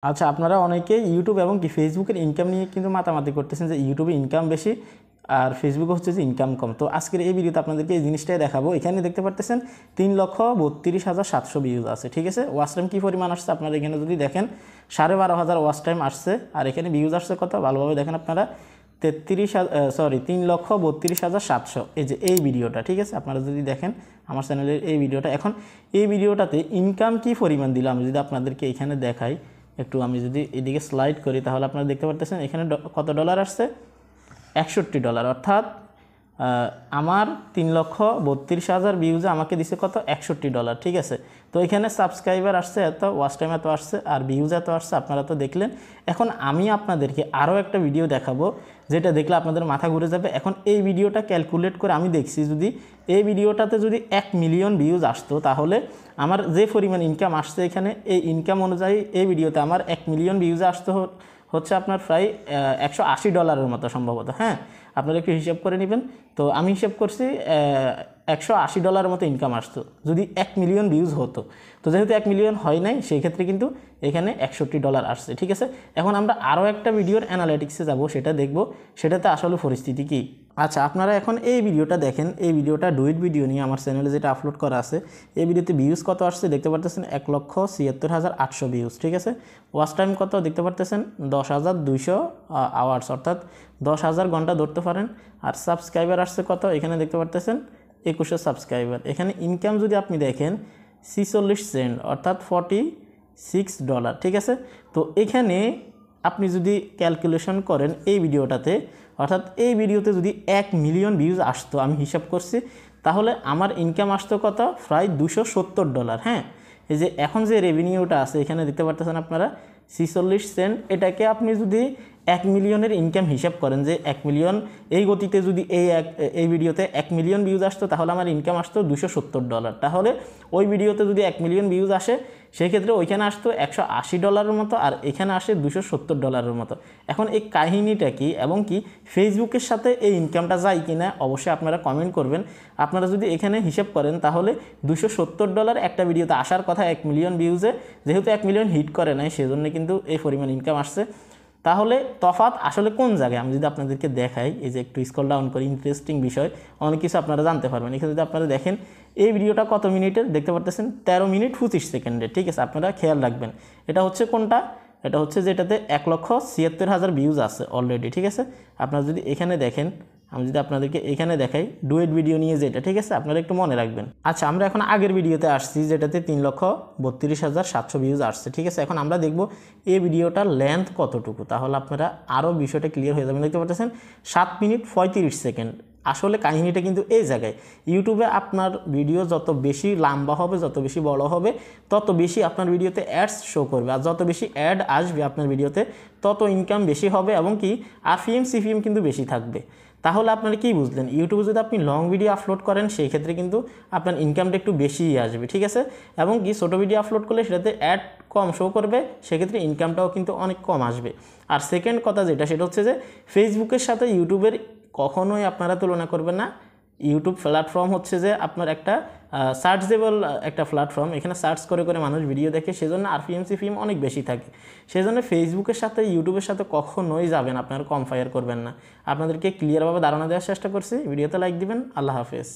আচ্ছা, আপনারা অনেকেই ইউটিউব এবং কি ফেসবুকের ইনকাম নিয়ে কিন্তু মাতামাতি করতেছেন যে ইউটিউবে ইনকাম বেশি আর ফেসবুকে হচ্ছে যে ইনকাম কম। তো আজকের এই ভিডিওতে আপনাদেরকে এই জিনিসটাই দেখাবো। এখানে দেখতে পারতেছেন 3,32,700 ভিউজ আছে, ঠিক আছে। ওয়াচ টাইম কী পরিমাণ আসছে আপনারা এখানে যদি দেখেন 12,500 ওয়াচ টাইম আসছে। আর এখানে ভিউজ আসছে কত, ভালোভাবে দেখেন আপনারা 3,32,700। এই যে এই ভিডিওটা, ঠিক আছে, আপনারা যদি দেখেন আমার চ্যানেলের এই ভিডিওটা, এখন এই ভিডিওটাতে ইনকাম কী পরিমাণ দিলাম যদি আপনাদেরকে এখানে দেখাই, একটু আমি যদি এদিকে স্লাইড করি তাহলে আপনারা দেখতে পারতেছেন এখানে কত ডলার আসছে, $61। অর্থাৎ আমার 3,32,000 ভিউজে আমাকে দিছে কত, $61, ঠিক আছে। তো এখানে সাবস্ক্রাইবার আসছে এত, ওয়াচ টাইম এত আসছে, আর ভিউজ এত আসছে, আপনারা তো দেখলেন। এখন আমি আপনাদেরকে আরও একটা ভিডিও দেখাবো যেটা দেখলে আপনাদের মাথা ঘুরে যাবে। এখন এই ভিডিওটা ক্যালকুলেট করে আমি দেখছি, যদি এই ভিডিওটাতে যদি 1 মিলিয়ন ভিউজ আসতো তাহলে আমার যে পরিমাণ ইনকাম আসছে এখানে, এই ইনকাম অনুযায়ী এই ভিডিওতে আমার 1 মিলিয়ন ভিউজে আসতে হচ্ছে আপনার প্রায় $180 মতো সম্ভবত। হ্যাঁ, আপনারা একটু হিসাব করে নেবেন। তো আমি হিসাব করছি $180 মতো ইনকাম আসতো যদি 1 মিলিয়ন ভিউজ হতো। তো যেহেতু 1 মিলিয়ন হয় নাই, সেই ক্ষেত্রে কিন্তু এখানে $61 আসছে, ঠিক আছে। এখন আমরা আরও একটা ভিডিওর অ্যানালিটিক্সে যাব, সেটা দেখব সেটাতে আসলে পরিস্থিতি কী। আচ্ছা, আপনারা এখন এই ভিডিওটা দেখেন। এই ভিডিওটা ডুইট ভিডিও নিয়ে আমার চ্যানেলে যেটা আপলোড করা আছে। এই ভিডিওতে ভিউজ কত আসছে দেখতে পারতেছেন, 1,76,800 ভিউজ, ঠিক আছে। ওয়াচ টাইম কত দেখতে পারতেছেন, 10,200 আওয়ার্স, অর্থাৎ 10,000 ঘন্টা ধরতে পারেন। আর সাবস্ক্রাইবার আসছে কত, এখানে দেখতে পারতেছেন 2100 সাবস্ক্রাইবার। এখানে ইনকাম যদি আপনি দেখেন 46 সেন্ট, অর্থাৎ $46, ঠিক আছে। তো এখানে আপনি যদি ক্যালকুলেশন করেন এই ভিডিওটাতে, অর্থাৎ এই ভিডিওতে যদি 1 মিলিয়ন ভিউজ আসতো, আমি হিসাব করছি, তাহলে আমার ইনকাম আসতো কত, প্রায় $270। হ্যাঁ, এই যে এখন যে রেভিনিউটা আছে এখানে দেখতে পারতেছেন আপনারা 46 সেন্ট। এটাকে আপনি যদি 1 মিলিয়নের ইনকাম হিসাব করেন, যে 1 মিলিয়ন এই গতিতে যদি এই ভিডিওতে 1 মিলিয়ন ভিউজ আসতো তাহলে আমার ইনকাম আসতো $270। তাহলে ওই ভিডিওতে যদি 1 মিলিয়ন ভিউজ আসে সেক্ষেত্রে ওইখানে আসতো $180 মতো, আর এখানে আসে $270 মতো। এখন এই কাহিনীটা কি এবং কি ফেসবুকের সাথে এই ইনকামটা যায় কি না অবশ্যই আপনারা কমেন্ট করবেন। আপনারা যদি এখানে হিসাব করেন তাহলে $270 একটা ভিডিওতে আসার কথা 1 মিলিয়ন ভিউজে, যেহেতু 1 মিলিয়ন হিট করে নাই সেজন্য কিন্তু এই পরিমাণ ইনকাম আসছে। তাহলে তফাৎ আসলে কোন জায়গায় আমি যদি আপনাদেরকে দেখাই, এই যে একটু স্ক্রল ডাউন করি, ইন্টারেস্টিং বিষয়, অনেক কিছু আপনারা জানতে পারবেন। এখানে যদি আপনারা দেখেন এই ভিডিওটা কত মিনিটের দেখতে পারতেছেন, 13 মিনিট 25 সেকেন্ডে, ঠিক আছে। আপনারা খেয়াল রাখবেন এটা হচ্ছে কোনটা, এটা হচ্ছে যেটাতে 1,76,000 ভিউজ আছে অলরেডি, ঠিক আছে। আপনারা যদি এখানে দেখেন, আমি যদি আপনাদেরকে এখানে দেখাই ডুয়েট ভিডিও নিয়ে যেটা, ঠিক আছে, আপনারা একটু মনে রাখবেন। আচ্ছা, আমরা এখন আগের ভিডিওতে আসছি যেটাতে 3,32,700 ভিউজ আসছে, ঠিক আছে। এখন আমরা দেখব এই ভিডিওটার লেন্থ কতটুকু, তাহলে আপনারা আরও বিষয়টা ক্লিয়ার হয়ে যাবেন। দেখতে পাচ্ছেন 7 মিনিট 35 সেকেন্ড। আসলে কাহিনীটা কিন্তু এই জায়গায়, ইউটিউবে আপনার ভিডিও যত বেশি লম্বা হবে, যত বেশি বড় হবে, তত বেশি আপনার ভিডিওতে অ্যাডস শো করবে, আর যত বেশি অ্যাড আসবে আপনার ভিডিওতে তত ইনকাম বেশি হবে, এবং কি আরপিএম সিপিএম কিন্তু বেশি থাকবে। তাহলে আপনারা কি বুঝলেন, ইউটিউবে যদি আপনি লং ভিডিও আপলোড করেন সেই ক্ষেত্রে কিন্তু আপনার ইনকামটা একটু বেশিই আসবে, ঠিক আছে। এবং কি ছোটো ভিডিও আপলোড করলে সেটাতে অ্যাড কম শো করবে, সেক্ষেত্রে ইনকামটাও কিন্তু অনেক কম আসবে। আর সেকেন্ড কথা যেটা, সেটা হচ্ছে যে ফেসবুকের সাথে ইউটিউবের কখনোই আপনারা তুলনা করবেন না। ইউটিউব প্ল্যাটফর্ম হচ্ছে যে আপনার একটা সার্চেবল একটা প্ল্যাটফর্ম, এখানে সার্চ করে করে মানুষ ভিডিও দেখে, সেজন্য আরপিএম সিপিএম অনেক বেশি থাকে। সেজন্য ফেসবুকের সাথে ইউটিউবের সাথে কখনোই যাবেন আপনারা কম্পেয়ার করবেন না। আপনাদেরকে ক্লিয়ারভাবে ধারণা দেওয়ার চেষ্টা করছি। ভিডিওতে লাইক দিবেন। আল্লাহ হাফেজ।